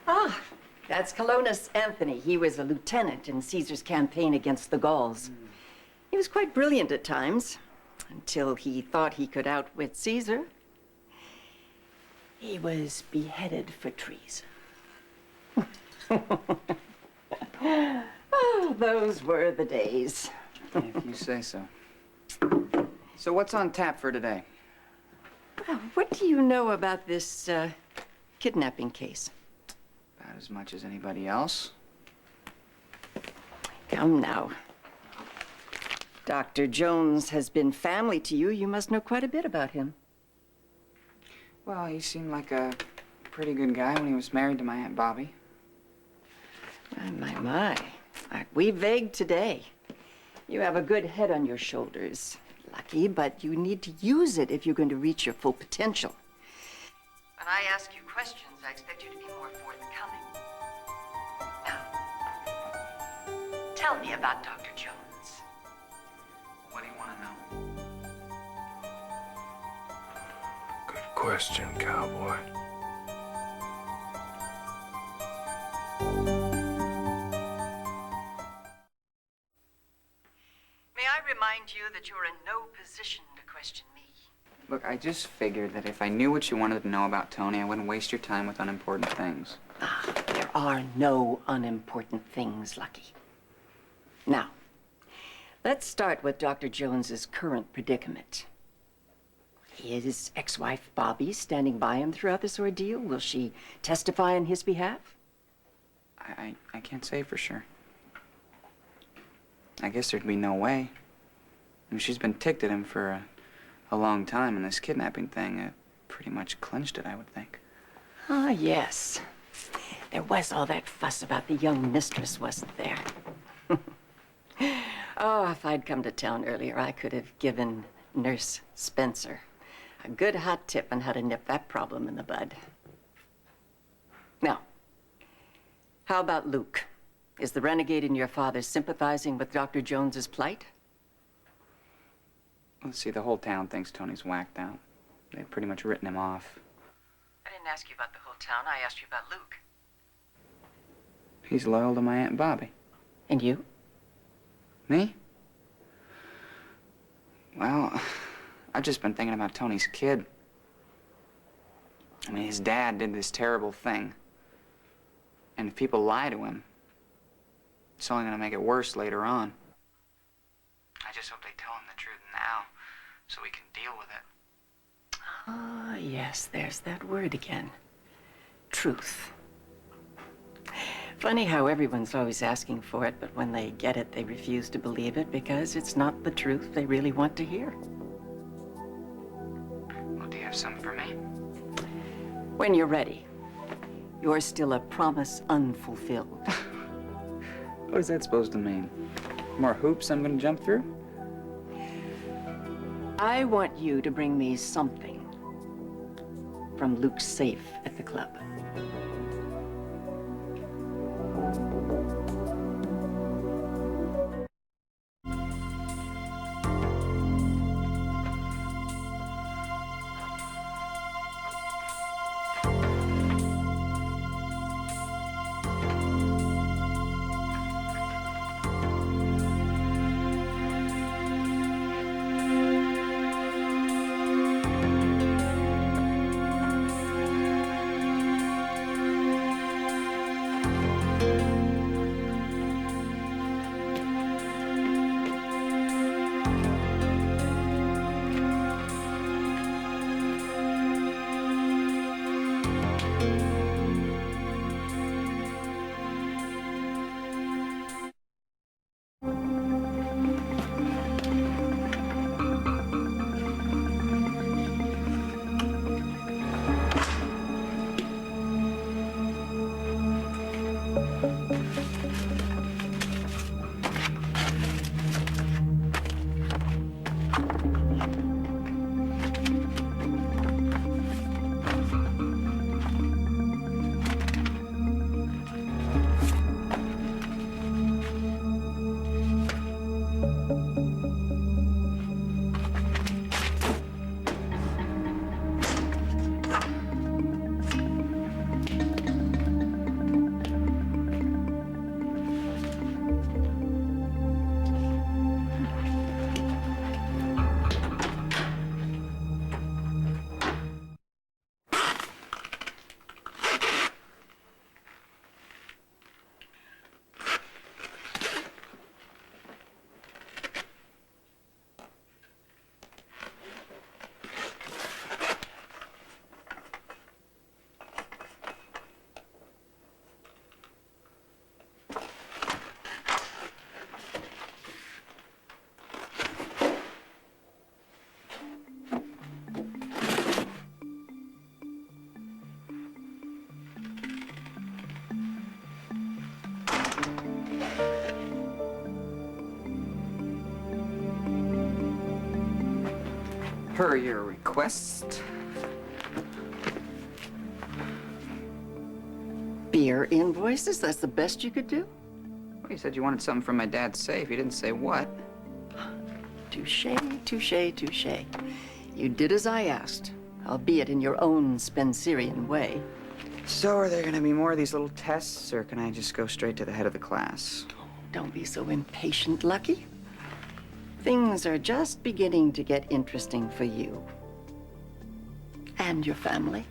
Ah, that's Colonus Anthony. He was a lieutenant in Caesar's campaign against the Gauls. He was quite brilliant at times, until he thought he could outwit Caesar. He was beheaded for treason. Oh, those were the days. If you say so. So what's on tap for today? Well, what do you know about this kidnapping case? About as much as anybody else. Come now. Dr. Jones has been family to you. You must know quite a bit about him. Well, he seemed like a pretty good guy when he was married to my Aunt Bobby. My. Aren't we vague today? You have a good head on your shoulders, Lucky, but you need to use it if you're going to reach your full potential. When I ask you questions, I expect you to be more forthcoming. Now, tell me about Dr. Jones. What do you want to know? Good question, cowboy. May I remind you that you're in no position to question me? Look, I just figured that if I knew what you wanted to know about Tony, I wouldn't waste your time with unimportant things. There are no unimportant things, Lucky. Now, let's start with Dr. Jones's current predicament. Is ex-wife Bobby standing by him throughout this ordeal? Will she testify on his behalf? I can't say for sure. I guess there'd be no way. I mean, she's been ticked at him for a long time, and this kidnapping thing pretty much clinched it, I would think. Ah, yes. There was all that fuss about the young mistress, wasn't there? Oh, if I'd come to town earlier, I could have given Nurse Spencer a good hot tip on how to nip that problem in the bud. Now, how about Luke? Is the renegade in your father sympathizing with Dr. Jones's plight? Let's see, the whole town thinks Tony's whacked out. They've pretty much written him off. I didn't ask you about the whole town. I asked you about Luke. He's loyal to my Aunt Bobby. And you? Me? Well, I've just been thinking about Tony's kid. I mean, his dad did this terrible thing. And if people lie to him, it's only going to make it worse later on. I just hope they tell him the truth now, so we can deal with it. Ah, yes, there's that word again. Truth. Funny how everyone's always asking for it, but when they get it, they refuse to believe it because it's not the truth they really want to hear. Well, do you have something for me? When you're ready. You're still a promise unfulfilled. What is that supposed to mean? More hoops I'm going to jump through? I want you to bring me something from Luke's safe at the club. Per your request. Beer invoices? That's the best you could do? Well, you said you wanted something from my dad's safe. You didn't say what. Touche, touche, touche. You did as I asked, albeit in your own Spencerian way. So are there gonna be more of these little tests, or can I just go straight to the head of the class? Don't be so impatient, Lucky. Things are just beginning to get interesting for you. And your family.